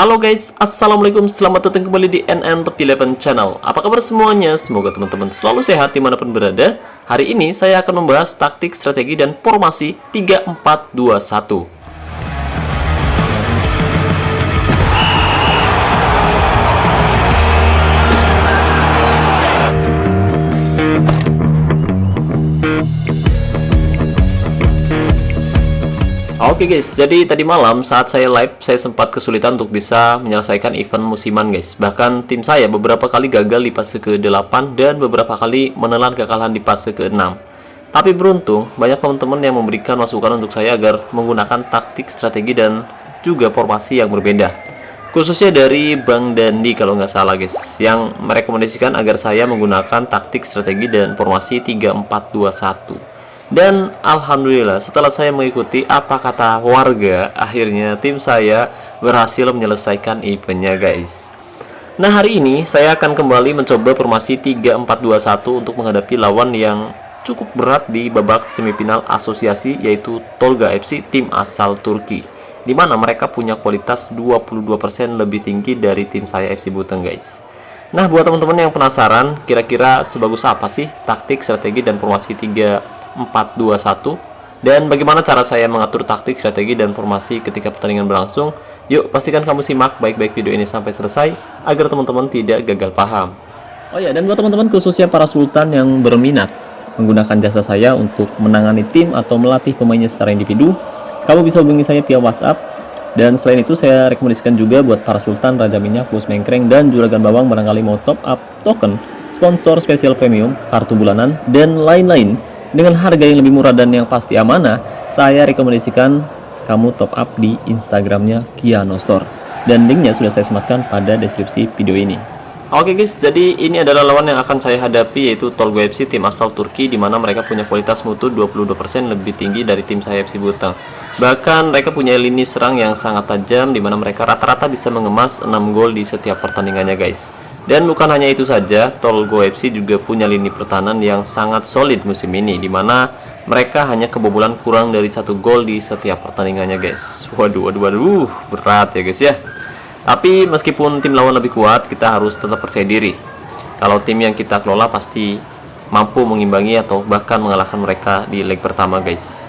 Halo guys, assalamualaikum, selamat datang kembali di NN Top 11 Channel. Apa kabar semuanya? Semoga teman-teman selalu sehat dimanapun berada. Hari ini saya akan membahas taktik, strategi, dan formasi 3-4-2-1. Oke guys, jadi tadi malam saat saya live, saya sempat kesulitan untuk bisa menyelesaikan event musiman guys. Bahkan tim saya beberapa kali gagal di fase ke-8 dan beberapa kali menelan kekalahan di fase ke-6. Tapi beruntung, banyak teman-teman yang memberikan masukan untuk saya agar menggunakan taktik, strategi, dan juga formasi yang berbeda. Khususnya dari Bang Dandi kalau nggak salah guys, yang merekomendasikan agar saya menggunakan taktik, strategi, dan formasi 3-4-2-1. Dan alhamdulillah setelah saya mengikuti apa kata warga, akhirnya tim saya berhasil menyelesaikan eventnya guys. Nah, hari ini saya akan kembali mencoba formasi 3-4-2-1 untuk menghadapi lawan yang cukup berat di babak semifinal asosiasi, yaitu Tolga FC, tim asal Turki, dimana mereka punya kualitas 22% lebih tinggi dari tim saya FC Buteng guys. Nah, buat teman-teman yang penasaran kira-kira sebagus apa sih taktik, strategi, dan formasi 3-4-2-1, dan bagaimana cara saya mengatur taktik, strategi, dan formasi ketika pertandingan berlangsung, yuk pastikan kamu simak baik-baik video ini sampai selesai agar teman-teman tidak gagal paham. Oh ya, dan buat teman-teman khususnya para sultan yang berminat menggunakan jasa saya untuk menangani tim atau melatih pemainnya secara individu, kamu bisa hubungi saya via WhatsApp. Dan selain itu saya rekomendasikan juga buat para sultan, raja minyak, bos mengkreng, dan juragan bawang barangkali mau top up token, sponsor spesial premium, kartu bulanan, dan lain-lain dengan harga yang lebih murah dan yang pasti amanah, saya rekomendasikan kamu top up di Instagramnya Kiano Store, dan linknya sudah saya sematkan pada deskripsi video ini. Oke guys, jadi ini adalah lawan yang akan saya hadapi, yaitu Tolga FC, tim asal Turki, dimana mereka punya kualitas mutu 22% lebih tinggi dari tim saya FC Buteng. Bahkan mereka punya lini serang yang sangat tajam, dimana mereka rata-rata bisa mengemas 6 gol di setiap pertandingannya guys. Dan bukan hanya itu saja, Tolga FC juga punya lini pertahanan yang sangat solid musim ini, dimana mereka hanya kebobolan kurang dari 1 gol di setiap pertandingannya guys. Waduh, berat ya guys ya. Tapi meskipun tim lawan lebih kuat, kita harus tetap percaya diri kalau tim yang kita kelola pasti mampu mengimbangi atau bahkan mengalahkan mereka di leg pertama guys.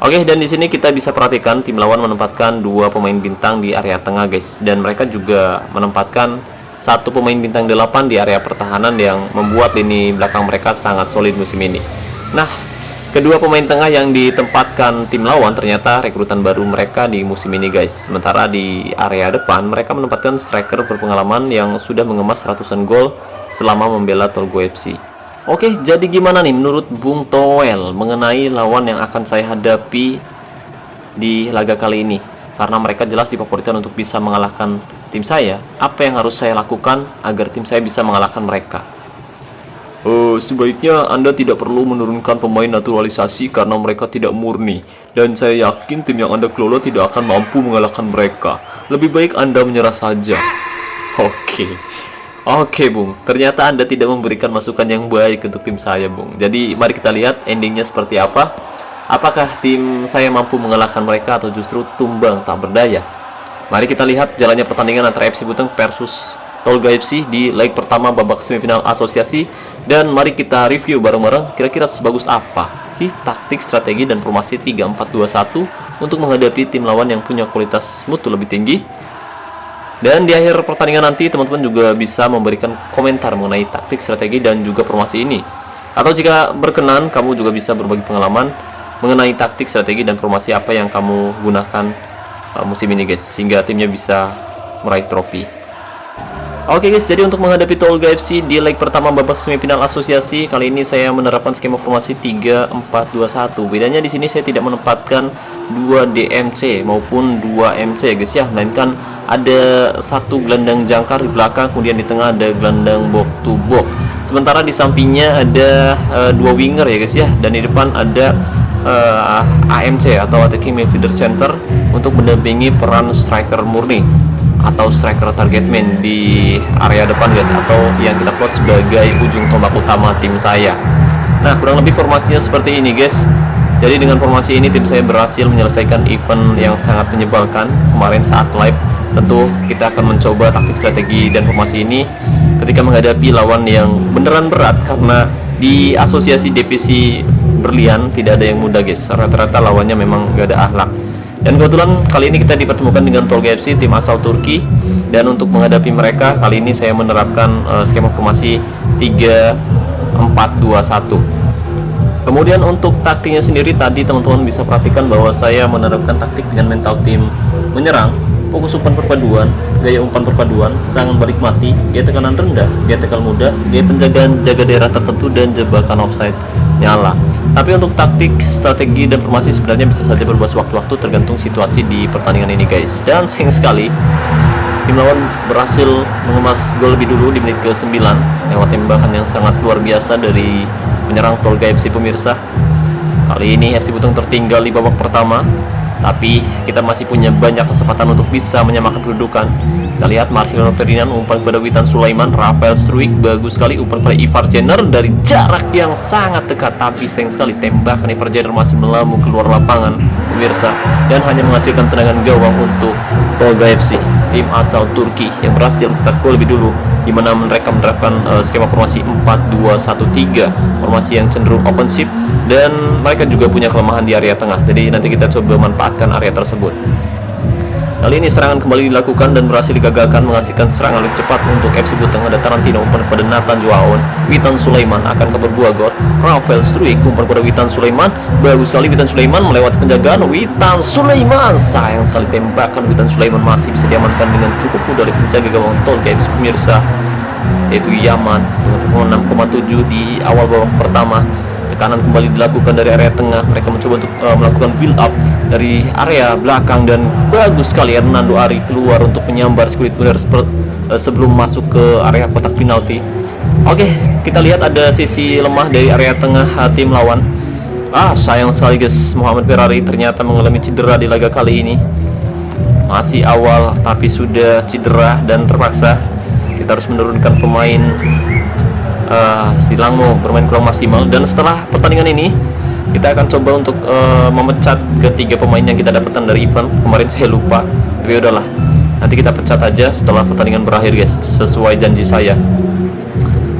Oke, dan di sini kita bisa perhatikan tim lawan menempatkan 2 pemain bintang di area tengah guys, dan mereka juga menempatkan 1 pemain bintang 8 di area pertahanan yang membuat lini belakang mereka sangat solid musim ini. Nah, kedua pemain tengah yang ditempatkan tim lawan ternyata rekrutan baru mereka di musim ini guys. Sementara di area depan mereka menempatkan striker berpengalaman yang sudah mengemas ratusan gol selama membela Tolga FC. Oke, jadi gimana nih menurut Bung Toel mengenai lawan yang akan saya hadapi di laga kali ini? Karena mereka jelas difavoritkan untuk bisa mengalahkan tim saya. Apa yang harus saya lakukan agar tim saya bisa mengalahkan mereka? Sebaiknya Anda tidak perlu menurunkan pemain naturalisasi karena mereka tidak murni, dan saya yakin tim yang Anda kelola tidak akan mampu mengalahkan mereka. Lebih baik Anda menyerah saja. Oke Bung, ternyata Anda tidak memberikan masukan yang baik untuk tim saya Bung. Jadi mari kita lihat endingnya seperti apa. Apakah tim saya mampu mengalahkan mereka atau justru tumbang tak berdaya? Mari kita lihat jalannya pertandingan antara FC Buteng versus Tolga FC di leg pertama babak semifinal asosiasi. Dan mari kita review bareng-bareng kira-kira sebagus apa sih taktik, strategi, dan formasi 3-4-2-1 untuk menghadapi tim lawan yang punya kualitas mutu lebih tinggi. Dan di akhir pertandingan nanti teman-teman juga bisa memberikan komentar mengenai taktik, strategi, dan juga formasi ini. Atau jika berkenan, kamu juga bisa berbagi pengalaman mengenai taktik, strategi, dan formasi apa yang kamu gunakan musim ini guys, sehingga timnya bisa meraih trofi. Oke guys, jadi untuk menghadapi Tolga FC di leg pertama babak semifinal asosiasi, kali ini saya menerapkan skema formasi 3-4-2-1. Bedanya di sini saya tidak menempatkan 2 DMC maupun 2 MC guys ya, melainkan ada 1 gelandang jangkar di belakang, kemudian di tengah ada gelandang box to box. Sementara di sampingnya ada 2 winger ya guys ya, dan di depan ada AMC atau attacking midfielder center untuk mendampingi peran striker murni atau striker target man di area depan guys, atau yang kita plot sebagai ujung tombak utama tim saya. Nah, kurang lebih formasinya seperti ini guys. Jadi dengan formasi ini tim saya berhasil menyelesaikan event yang sangat menyebalkan kemarin saat live tentu kita akan mencoba taktik, strategi, dan formasi ini ketika menghadapi lawan yang beneran berat, karena di asosiasi divisi berlian tidak ada yang mudah guys, rata-rata lawannya memang gak ada akhlak. Dan kebetulan kali ini kita dipertemukan dengan Tolga FC, tim asal Turki, dan untuk menghadapi mereka kali ini saya menerapkan skema formasi 3-4-2-1. Kemudian untuk taktiknya sendiri tadi teman-teman bisa perhatikan bahwa saya menerapkan taktik dengan mental tim menyerang, fokus umpan perpaduan, gaya umpan perpaduan, serangan balik mati, gaya tekanan rendah, gaya tekan mudah, gaya penjagaan jaga daerah tertentu, dan jebakan offside nyala. Tapi untuk taktik, strategi, dan formasi sebenarnya bisa saja berubah sewaktu-waktu tergantung situasi di pertandingan ini guys. Dan sayang sekali tim lawan berhasil mengemas gol lebih dulu di menit ke-9 lewat tembakan yang sangat luar biasa dari penyerang Tolga FC pemirsa. Kali ini FC Buteng tertinggal di babak pertama, tapi kita masih punya banyak kesempatan untuk bisa menyamakan kedudukan. Kita lihat Marcelino Ferdinand umpan kepada Witan Sulaiman, Rafael Struijk bagus sekali umpan pada Ivar Jenner dari jarak yang sangat dekat, tapi sayang sekali tembakan Ivar Jenner masih melambung keluar lapangan pemirsa, dan hanya menghasilkan tendangan gawang untuk Tolga FC, tim asal Turki yang berhasil mencetak gol lebih dulu, di mana mereka menerapkan skema formasi 4-2-1-3, formasi yang cenderung offensif, dan mereka juga punya kelemahan di area tengah. Jadi nanti kita coba manfaatkan area tersebut. Kali ini serangan kembali dilakukan dan berhasil digagalkan, menghasilkan serangan lebih cepat untuk FC Buteng. Ada Tarantino umpan pada Nathan Joaon, Witan Sulaiman akan ke berbuah gol, Rafael Struijk umpan pada Witan Sulaiman, bagus sekali Witan Sulaiman melewati penjagaan Witan Sulaiman, sayang sekali tembakan Witan Sulaiman masih bisa diamankan dengan cukup mudah oleh penjaga gawang Tolga FC pemirsa, yaitu Yaman dengan 6,7 di awal babak pertama. Tekanan kembali dilakukan dari area tengah, mereka mencoba untuk melakukan build up dari area belakang, dan bagus sekali Hernando Ari keluar untuk menyambar Skuit Bundar sebelum masuk ke area kotak penalti. Oke, kita lihat ada sisi lemah dari area tengah tim lawan. Sayang sekali guys, Muhammad Ferrari ternyata mengalami cedera di laga kali ini. Masih awal tapi sudah cedera dan terpaksa kita harus menurunkan pemain. Silangmo bermain kurang maksimal, dan setelah pertandingan ini kita akan coba untuk memecat ketiga pemain yang kita dapatkan dari event kemarin. Saya lupa, tapi udahlah, nanti kita pecat aja setelah pertandingan berakhir guys, sesuai janji saya.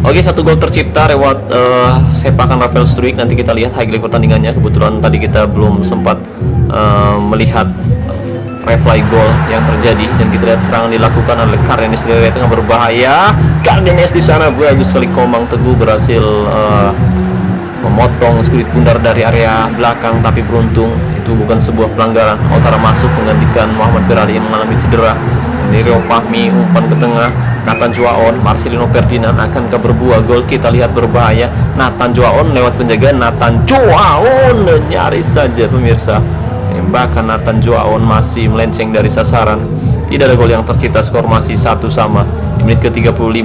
Oke, satu gol tercipta lewat sepakan Rafael Struijk. Nanti kita lihat highlight pertandingannya. Kebetulan tadi kita belum sempat melihat replay gol yang terjadi, dan kita lihat serangan dilakukan oleh Cardenas dari tengah berbahaya. Cardenas di sana bagus sekali, Komang Teguh berhasil memotong Skuit Bundar dari area belakang, tapi beruntung itu bukan sebuah pelanggaran. Otara masuk menggantikan Muhammad Ferrari yang mengalami cedera. Rio Fahmi umpan ke tengah, Nathan Joaon, Marcelino Ferdinand akan ke berbuah gol. Kita lihat berbahaya, Nathan Joaon lewat penjagaan Nathan Joaon, nyaris saja pemirsa. Tembakan Nathan Joaon masih melenceng dari sasaran. Tidak ada gol yang tercipta, skor masih 1-1 di menit ke-35.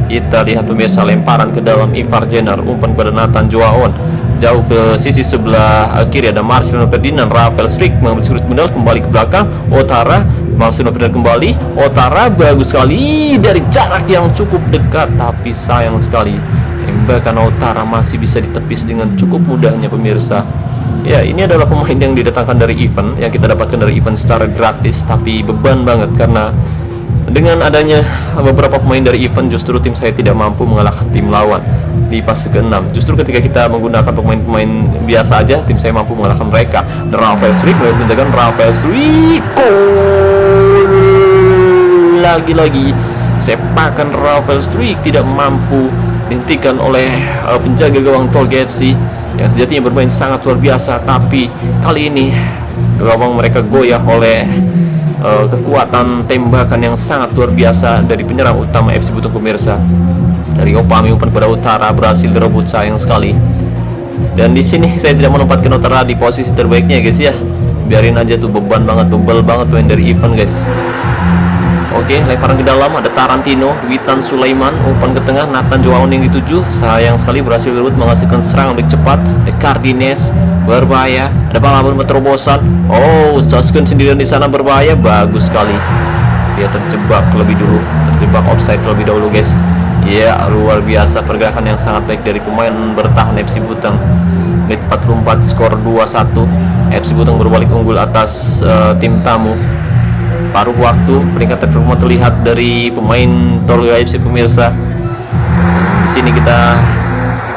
Kita lihat pemirsa, lemparan ke dalam Ivar Jenner, umpan pada Nathan Joaon jauh ke sisi sebelah kiri, ada Marcelino Ferdinand, Rafael Struijk mengambil Skuit Bundar kembali ke belakang, Otara, Marcelino Ferdinand kembali, Otara bagus sekali dari jarak yang cukup dekat, tapi sayang sekali tembakan Otara masih bisa ditepis dengan cukup mudahnya pemirsa. Ya, ini adalah pemain yang didatangkan dari event, yang kita dapatkan dari event secara gratis, tapi beban banget karena dengan adanya beberapa pemain dari event justru tim saya tidak mampu mengalahkan tim lawan di fase ke-6. Justru ketika kita menggunakan pemain-pemain biasa aja, tim saya mampu mengalahkan mereka. Dan Rafael Struijk mulai menjaga, Rafael Struijk lagi-lagi sepakan Rafael Struijk tidak mampu dihentikan oleh penjaga gawang Tolga FC yang sejatinya bermain sangat luar biasa, tapi kali ini gawang mereka goyah oleh kekuatan tembakan yang sangat luar biasa dari penyerang utama FC Buteng pemirsa. Dari Opami umpan pada Utara berhasil direbut, sayang sekali. Dan di sini saya tidak menempatkan Utara di posisi terbaiknya guys ya. Biarin aja tuh, beban banget, bebel banget main dari event guys. Oke, lemparan ke dalam, ada Tarantino, Witan Sulaiman umpan ke tengah, Nathan Joaon yang dituju, sayang sekali berhasil direbut, menghasilkan serangan lebih cepat. Cardenas berbahaya, ada Palawan terobosan. Saskun sendirian di sana berbahaya, bagus sekali. Dia terjebak lebih dulu, terjebak offside terlebih dahulu guys. Ya, luar biasa pergerakan yang sangat baik dari pemain bertahan FC Buteng. Menit 44, skor 2-1. FC Buteng berbalik unggul atas tim tamu. paruh waktu peningkatan performa terlihat dari pemain Tolga FC pemirsa. Di sini kita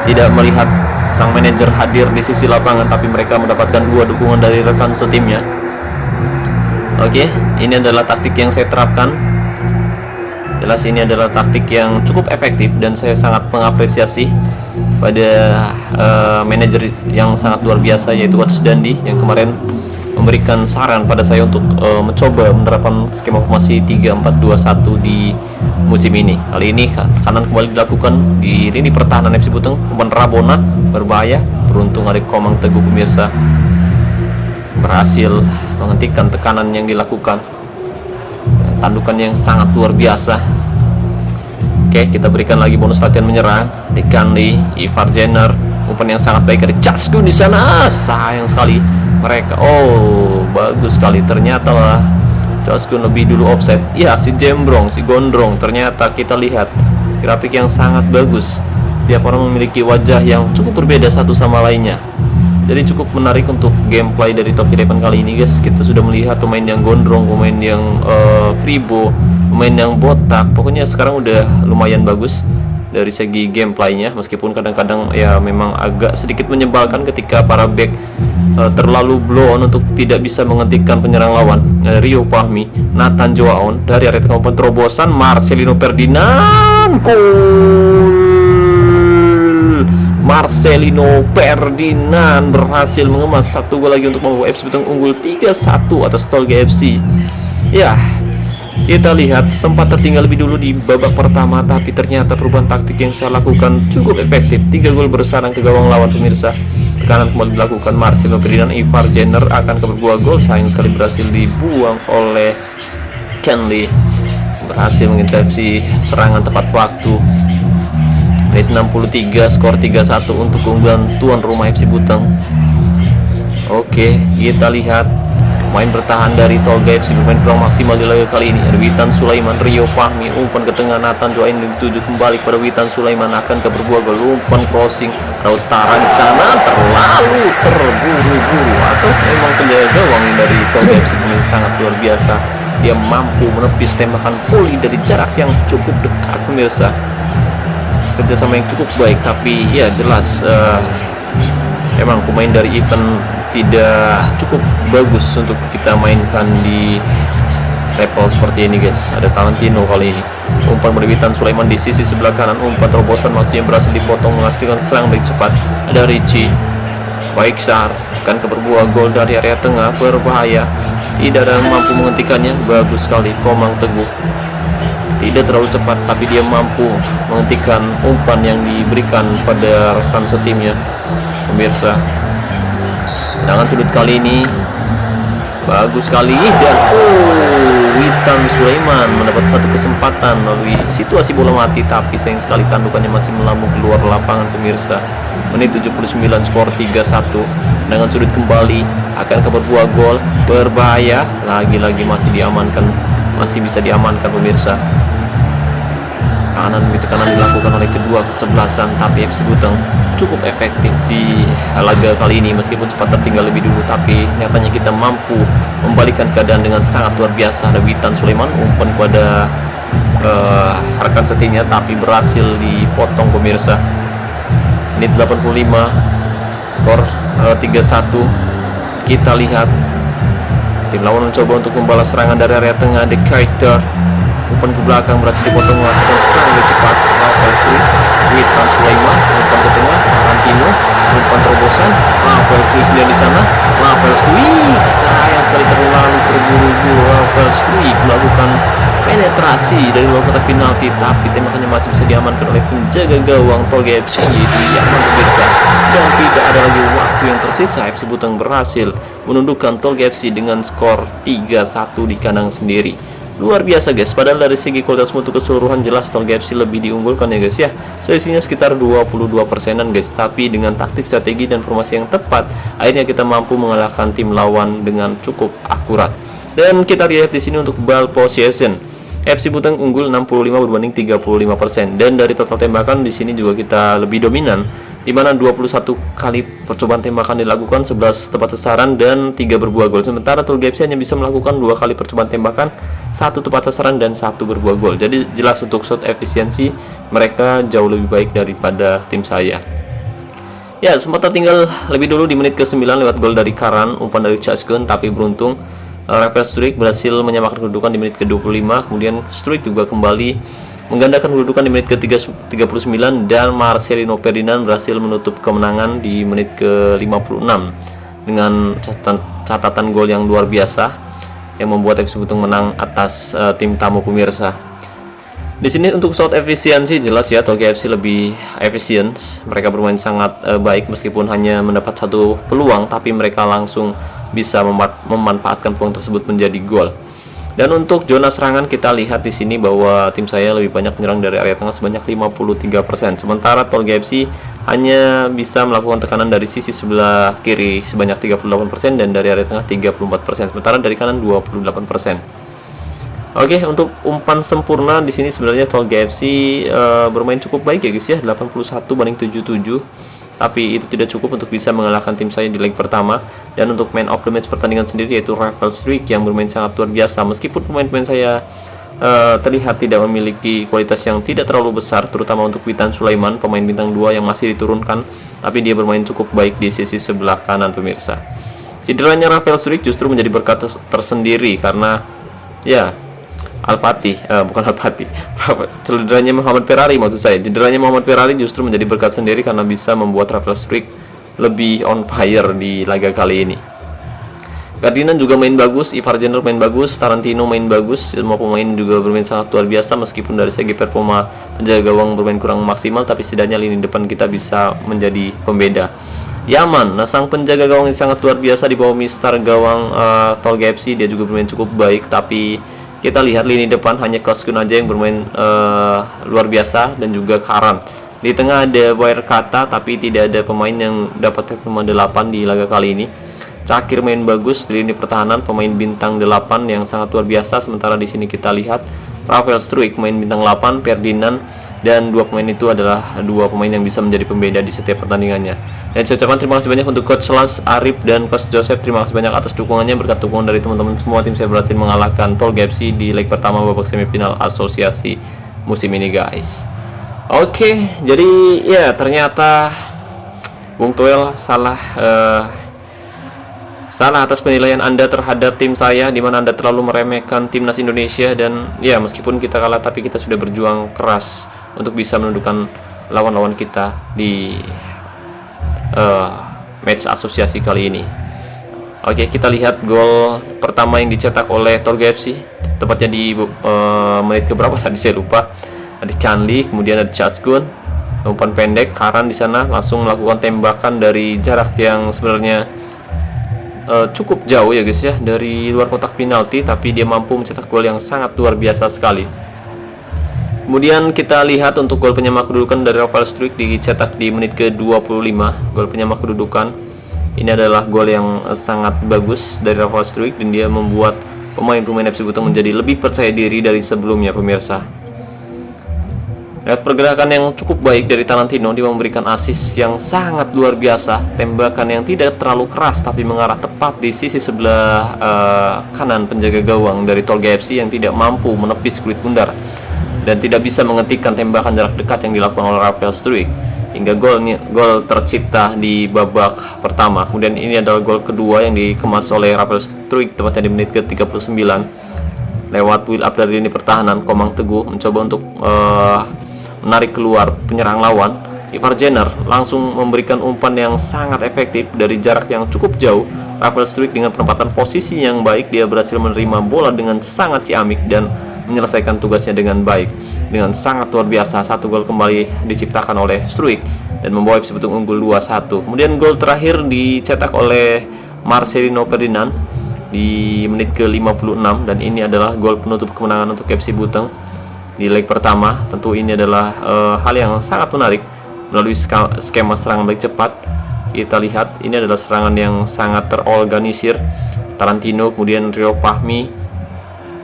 tidak melihat sang manajer hadir di sisi lapangan, tapi mereka mendapatkan dua dukungan dari rekan setimnya. Oke, ini adalah taktik yang saya terapkan. Jelas ini adalah taktik yang cukup efektif dan saya sangat mengapresiasi pada manajer yang sangat luar biasa, yaitu Coach Dandi, yang kemarin memberikan saran pada saya untuk mencoba menerapkan skema formasi 3-4-2-1 di musim ini. Kali ini kanan kembali dilakukan di lini pertahanan FC Buteng. Umpan Rabona berbahaya, beruntung ada Komang Teguh pemirsa berhasil menghentikan tekanan yang dilakukan. Tandukan yang sangat luar biasa. Oke, kita berikan lagi bonus latihan menyerang. Dekanli, Ivar Jenner, umpan yang sangat baik dari Casku di sana. Sayang sekali mereka. Oh, bagus sekali. Ternyata lah Casku lebih dulu offset. Ya, si Jembrong, si Gondrong. Ternyata kita lihat grafik yang sangat bagus. Setiap orang memiliki wajah yang cukup berbeda satu sama lainnya. Jadi cukup menarik untuk gameplay dari Top 11 kali ini guys. Kita sudah melihat pemain yang gondrong, pemain yang kribo, pemain yang botak. Pokoknya sekarang udah lumayan bagus dari segi gameplaynya. Meskipun kadang-kadang ya memang agak sedikit menyebalkan ketika para back terlalu blow on untuk tidak bisa menghentikan penyerang lawan. Rio Fahmi, Nathan Joaon dari area tengah terobosan Marcelino Ferdinand. Marcelino Ferdinand berhasil mengemas satu gol lagi untuk membawa FC Buteng unggul 3-1 atas Tolga FC. Ya, kita lihat sempat tertinggal lebih dulu di babak pertama, tapi ternyata perubahan taktik yang saya lakukan cukup efektif. 3 gol bersarang ke gawang lawan pemirsa. Tekanan kembali dilakukan Marcelino Ferdinand. Ivar Jenner akan ke berbuah gol, sayang sekali berhasil dibuang oleh Kenley. Berhasil mengintervensi serangan tepat waktu. Menit 63, skor 3-1 untuk keunggulan tuan rumah FC Buteng. Oke, kita lihat main bertahan dari Tolga FC bermain kurang maksimal di laga kali ini. Ada Witan Sulaiman, Rio Fahmi, umpan ke tengah Nathan Joain dituju kembali pada Witan Sulaiman, akan ke berbuah gol. Umpan crossing Rautara di sana terlalu terburu-buru, atau memang penjaga gawang dari Tolga FC yang sangat luar biasa. Dia mampu menepis tembakan volley dari jarak yang cukup dekat pemirsa. Kerjasama yang cukup baik, tapi ya jelas emang pemain dari event tidak cukup bagus untuk kita mainkan di level seperti ini guys. Ada Talentino kali ini, umpan dari Witan Sulaiman di sisi sebelah kanan, umpan terobosan maksudnya berhasil dipotong menghasilkan serang baik cepat. Ada Ricci Baiksar akan ke berbuah gol dari area tengah berbahaya, tidak ada yang mampu menghentikannya. Bagus sekali Komang Teguh, tidak terlalu cepat tapi dia mampu menghentikan umpan yang diberikan pada rekan setimnya pemirsa. Tendangan sudut kali ini bagus sekali, dan Witan Sulaiman mendapat satu kesempatan melalui situasi bola mati, tapi sayang sekali tandukannya masih melambung keluar lapangan pemirsa. Menit 79, skor 3-1. Tendangan sudut kembali akan ke berbuah gol berbahaya, lagi-lagi masih diamankan, masih bisa diamankan pemirsa. Tekanan dilakukan oleh kedua kesebelasan, tapi FC Buteng cukup efektif di laga kali ini. Meskipun sempat tertinggal lebih dulu, tapi nyatanya kita mampu membalikkan keadaan dengan sangat luar biasa. Ada Witan Sulaiman, umpan kepada rekan setimnya, tapi berhasil dipotong pemirsa. Menit 85, skor 3-1. Kita lihat tim lawan mencoba untuk membalas serangan dari area tengah. The Character, umpan ke belakang berhasil dipotong, melakukan serang lebih cepat. Rafael Struik, Witan Sulaiman, umpan ke tengah, Tarantino, umpan terobosan, Rafael Struik sendiri di sana. Rafael Struik sayang sekali terlalu terburu-buru. Rafael Struik melakukan penetrasi dari luar kotak penalti, tapi tembakannya masih bisa diamankan oleh penjaga gawang Tolga FC, yaitu Yaman Berbeda. Dan tidak ada lagi waktu yang tersisa, FC Buteng berhasil menundukkan Tolga FC dengan skor 3-1 di kandang sendiri. Luar biasa guys, padahal dari segi kualitas mutu keseluruhan jelas Tolga FC lebih diunggulkan ya guys ya. Selisihnya sekitar 22%-an guys, tapi dengan taktik, strategi, dan formasi yang tepat, akhirnya kita mampu mengalahkan tim lawan dengan cukup akurat. Dan kita lihat di sini untuk ball possession, FC Buteng unggul 65 berbanding 35%, dan dari total tembakan di sini juga kita lebih dominan di mana 21 kali percobaan tembakan dilakukan, 11 tepat sasaran dan 3 berbuah gol. Sementara Tolga FC hanya bisa melakukan 2 kali percobaan tembakan, 1 tepat sasaran dan 1 berbuah gol. Jadi jelas untuk shot efisiensi mereka jauh lebih baik daripada tim saya. Ya, sempat tertinggal lebih dulu di menit ke-9 lewat gol dari Karan, umpan dari Chasgun, tapi beruntung Rafael Struijk berhasil menyamakan kedudukan di menit ke-25. Kemudian Struijk juga kembali menggandakan kedudukan di menit ke-39 dan Marcelino Ferdinand berhasil menutup kemenangan di menit ke-56 dengan catatan gol yang luar biasa yang membuat FC Butung menang atas tim tamu pemirsa. Di sini untuk shot efisiensi jelas ya Tolga FC lebih efisien. Mereka bermain sangat baik meskipun hanya mendapat 1 peluang, tapi mereka langsung bisa memanfaatkan peluang tersebut menjadi gol. Dan untuk zona serangan kita lihat di sini bahwa tim saya lebih banyak menyerang dari area tengah sebanyak 53%. Sementara Tolga FC hanya bisa melakukan tekanan dari sisi sebelah kiri sebanyak 38% dan dari area tengah 34%. Sementara dari kanan 28%. Oke, untuk umpan sempurna di sini sebenarnya Tolga FC bermain cukup baik ya guys ya, 81-77. Tapi itu tidak cukup untuk bisa mengalahkan tim saya di leg pertama. Dan untuk man of the match pertandingan sendiri yaitu Rafael Struijk yang bermain sangat luar biasa. Meskipun pemain-pemain saya terlihat tidak memiliki kualitas yang tidak terlalu besar, terutama untuk Witan Sulaiman, pemain bintang 2 yang masih diturunkan, tapi dia bermain cukup baik di sisi sebelah kanan pemirsa. Cederanya Rafael Struijk justru menjadi berkat tersendiri karena ya cederanya Muhammad Ferrari maksud saya. Cederanya Muhammad Ferrari justru menjadi berkat sendiri karena bisa membuat Rafael Struijk lebih on fire di laga kali ini. Ferdinand juga main bagus, Ivar Jenner main bagus, Tarantino main bagus. Semua pemain juga bermain sangat luar biasa meskipun dari segi performa penjaga gawang bermain kurang maksimal, tapi setidaknya lini depan kita bisa menjadi pembeda. Yaman, sang penjaga gawang yang sangat luar biasa di bawah mister gawang Tolga FC, dia juga bermain cukup baik, tapi kita lihat lini depan hanya Koskun aja yang bermain luar biasa dan juga Karan. Di tengah ada Boyer Kata, tapi tidak ada pemain yang dapat performa 8 di laga kali ini. Cakir main bagus di lini pertahanan, pemain bintang 8 yang sangat luar biasa. Sementara di sini kita lihat Rafael Struijk main bintang 8, Ferdinand, dan 2 pemain itu adalah 2 pemain yang bisa menjadi pembeda di setiap pertandingannya. Dan saya ucapkan terima kasih banyak untuk Coach Lans, Arif, dan Coach Joseph. Terima kasih banyak atas dukungannya. Berkat dukungan dari teman-teman semua, tim saya berhasil mengalahkan Tolga FC di leg pertama babak semifinal asosiasi musim ini guys. Oke, jadi ya ternyata Bung Toel salah atas penilaian Anda terhadap tim saya, di mana Anda terlalu meremehkan timnas Indonesia. Dan ya meskipun kita kalah, tapi kita sudah berjuang keras untuk bisa menundukkan lawan-lawan kita di match asosiasi kali ini. Oke, kita lihat gol pertama yang dicetak oleh Tolga FC, tepatnya di menit keberapa tadi saya lupa. Ada Canli, kemudian ada Chasgun, umpan pendek, Karan di sana langsung melakukan tembakan dari jarak yang sebenarnya cukup jauh ya guys ya, dari luar kotak penalti, tapi dia mampu mencetak gol yang sangat luar biasa sekali. Kemudian kita lihat untuk gol penyamak kedudukan dari Rafael Struijk dicetak di menit ke-25. Gol penyamak kedudukan ini adalah gol yang sangat bagus dari Rafael Struijk, dan dia membuat pemain-pemain FC Butung menjadi lebih percaya diri dari sebelumnya pemirsa. Lihat pergerakan yang cukup baik dari Tarantino, dia memberikan assist yang sangat luar biasa. Tembakan yang tidak terlalu keras tapi mengarah tepat di sisi sebelah kanan penjaga gawang dari Tolga FC yang tidak mampu menepis kulit bundar dan tidak bisa menghentikan tembakan jarak dekat yang dilakukan oleh Rafael Struijk hingga gol tercipta di babak pertama. Kemudian ini adalah gol kedua yang dikemas oleh Rafael Struijk tepatnya di menit ke-39 lewat build up dari lini pertahanan. Komang Teguh mencoba untuk menarik keluar penyerang lawan. Ivar Jenner langsung memberikan umpan yang sangat efektif dari jarak yang cukup jauh. Rafael Struijk dengan penempatan posisi yang baik, dia berhasil menerima bola dengan sangat ciamik dan menyelesaikan tugasnya dengan baik, dengan sangat luar biasa. 1 gol kembali diciptakan oleh Struijk dan membawa FC Butung unggul 2-1. Kemudian gol terakhir dicetak oleh Marcelino Ferdinand di menit ke-56, dan ini adalah gol penutup kemenangan untuk FC Butung di leg pertama. Tentu ini adalah hal yang sangat menarik melalui skema serangan balik cepat. Kita lihat ini adalah serangan yang sangat terorganisir. Tarantino, kemudian Rio Fahmi,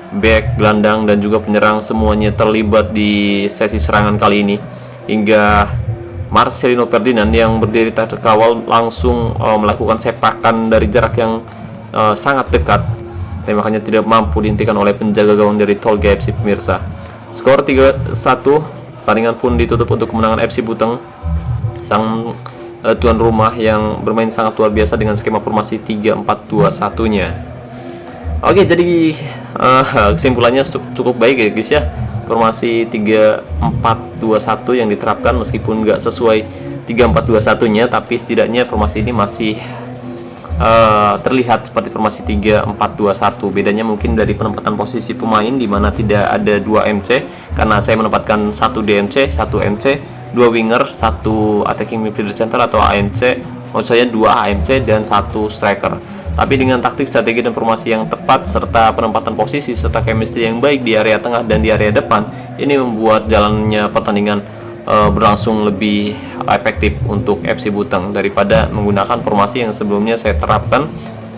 back, gelandang, dan juga penyerang semuanya terlibat di sesi serangan kali ini hingga Marcelino Ferdinand yang berdiri terkawal langsung melakukan sepakan dari jarak yang sangat dekat, tapi makanya tidak mampu dihentikan oleh penjaga gawang dari Tolga FC pemirsa. Skor 3-1, pertandingan pun ditutup untuk kemenangan FC Buteng, sang tuan rumah yang bermain sangat luar biasa dengan skema formasi 3-4-2-1 nya. Oke, jadi kesimpulannya cukup baik ya guys ya, formasi 3-4-2-1 yang diterapkan meskipun nggak sesuai 3-4-2-1 nya, tapi setidaknya formasi ini masih terlihat seperti formasi 3-4-2-1. Bedanya mungkin dari penempatan posisi pemain, di mana tidak ada 2 MC karena saya menempatkan 1 DMC, 1 MC, 2 winger, 1 attacking midfielder center atau AMC, maksud saya 2 AMC dan 1 striker. Tapi dengan taktik, strategi, dan formasi yang tepat serta penempatan posisi serta chemistry yang baik di area tengah dan di area depan, ini membuat jalannya pertandingan berlangsung lebih efektif untuk FC Buteng daripada menggunakan formasi yang sebelumnya saya terapkan,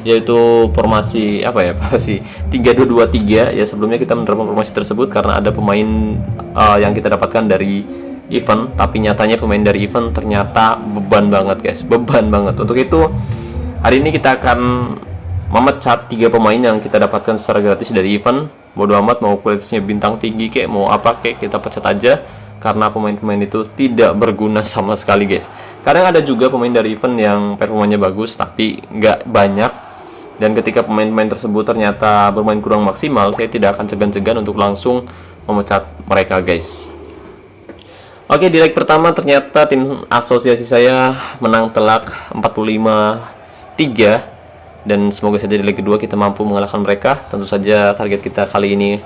yaitu formasi formasi 3-2-2-3 ya. Sebelumnya kita menerapkan formasi tersebut karena ada pemain yang kita dapatkan dari event, tapi nyatanya pemain dari event ternyata beban banget guys, beban banget. Untuk itu hari ini kita akan memecat 3 pemain yang kita dapatkan secara gratis dari event. Bodo amat mau kualitasnya bintang tinggi kek, mau apa kek, kita pecat aja karena pemain-pemain itu tidak berguna sama sekali guys. Kadang ada juga pemain dari event yang performanya bagus tapi nggak banyak, dan ketika pemain-pemain tersebut ternyata bermain kurang maksimal, saya tidak akan segan-segan untuk langsung memecat mereka guys. Oke, di leg pertama ternyata tim asosiasi saya menang telak 45-3, dan semoga saja di leg kedua kita mampu mengalahkan mereka. Tentu saja target kita kali ini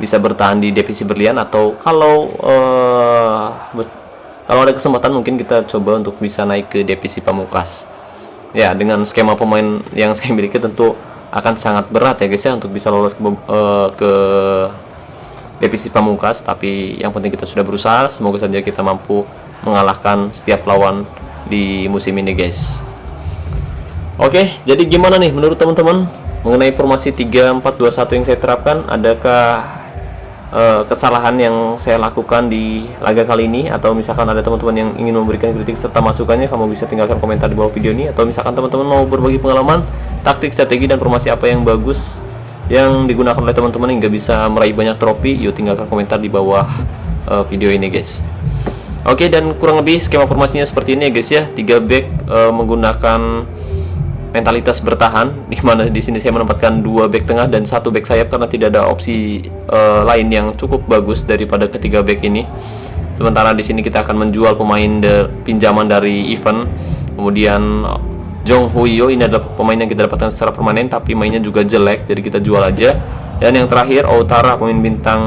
bisa bertahan di divisi berlian, atau kalau ada kesempatan mungkin kita coba untuk bisa naik ke divisi pamungkas. Ya, dengan skema pemain yang saya miliki tentu akan sangat berat ya guys ya untuk bisa lolos ke divisi pamungkas, tapi yang penting kita sudah berusaha. Semoga saja kita mampu mengalahkan setiap lawan di musim ini guys. Oke, jadi gimana nih menurut teman-teman mengenai formasi 3-4-2-1 yang saya terapkan? Adakah kesalahan yang saya lakukan di laga kali ini, atau misalkan ada teman-teman yang ingin memberikan kritik serta masukannya, kamu bisa tinggalkan komentar di bawah video ini. Atau misalkan teman-teman mau berbagi pengalaman, taktik, strategi, dan formasi apa yang bagus yang digunakan oleh teman-teman hingga bisa meraih banyak trofi, yuk tinggalkan komentar di bawah video ini guys. Oke, dan kurang lebih skema formasinya seperti ini ya guys ya. 3 back menggunakan mentalitas bertahan, di mana di sini saya menempatkan 2 back tengah dan 1 back sayap karena tidak ada opsi lain yang cukup bagus daripada ketiga back ini. Sementara di sini kita akan menjual pemain pinjaman dari event. Kemudian Jong Huyo, ini adalah pemain yang kita dapatkan secara permanen tapi mainnya juga jelek, jadi kita jual aja. Dan yang terakhir Outara, pemain bintang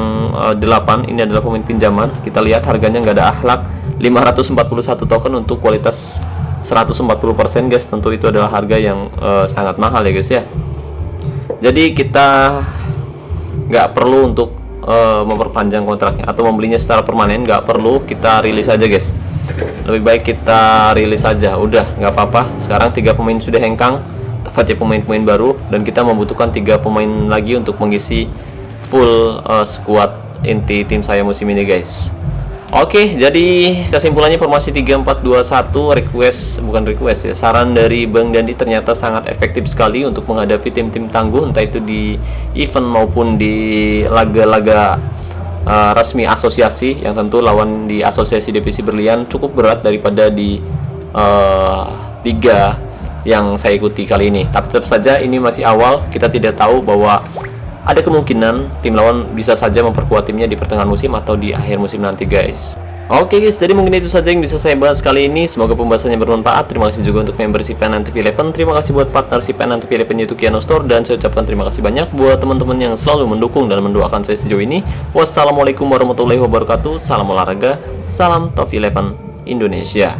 8, ini adalah pemain pinjaman. Kita lihat harganya nggak ada akhlak, 541 token untuk kualitas 140% guys. Tentu itu adalah harga yang sangat mahal ya guys ya. Jadi kita nggak perlu untuk memperpanjang kontraknya atau membelinya secara permanen, nggak perlu, kita rilis aja guys. Lebih baik kita rilis aja, udah nggak apa-apa. Sekarang 3 pemain sudah hengkang, tepatnya pemain-pemain baru, dan kita membutuhkan 3 pemain lagi untuk mengisi full squad inti tim saya musim ini guys. Oke, jadi kesimpulannya formasi 3-4-2-1 saran dari Bang Dandi ternyata sangat efektif sekali untuk menghadapi tim-tim tangguh, entah itu di event maupun di laga-laga resmi asosiasi, yang tentu lawan di asosiasi divisi berlian cukup berat daripada di liga yang saya ikuti kali ini. Tapi tetap saja ini masih awal, kita tidak tahu bahwa ada kemungkinan tim lawan bisa saja memperkuat timnya di pertengahan musim atau di akhir musim nanti guys. Oke guys, jadi mungkin itu saja yang bisa saya bahas kali ini. Semoga pembahasannya bermanfaat. Terima kasih juga untuk membership Pen TV 11. Terima kasih buat partnership Pen TV 11 yaitu Kiano Store. Dan saya ucapkan terima kasih banyak buat teman-teman yang selalu mendukung dan mendoakan saya sejauh ini. Wassalamualaikum warahmatullahi wabarakatuh. Salam olahraga, salam Top 11 Indonesia.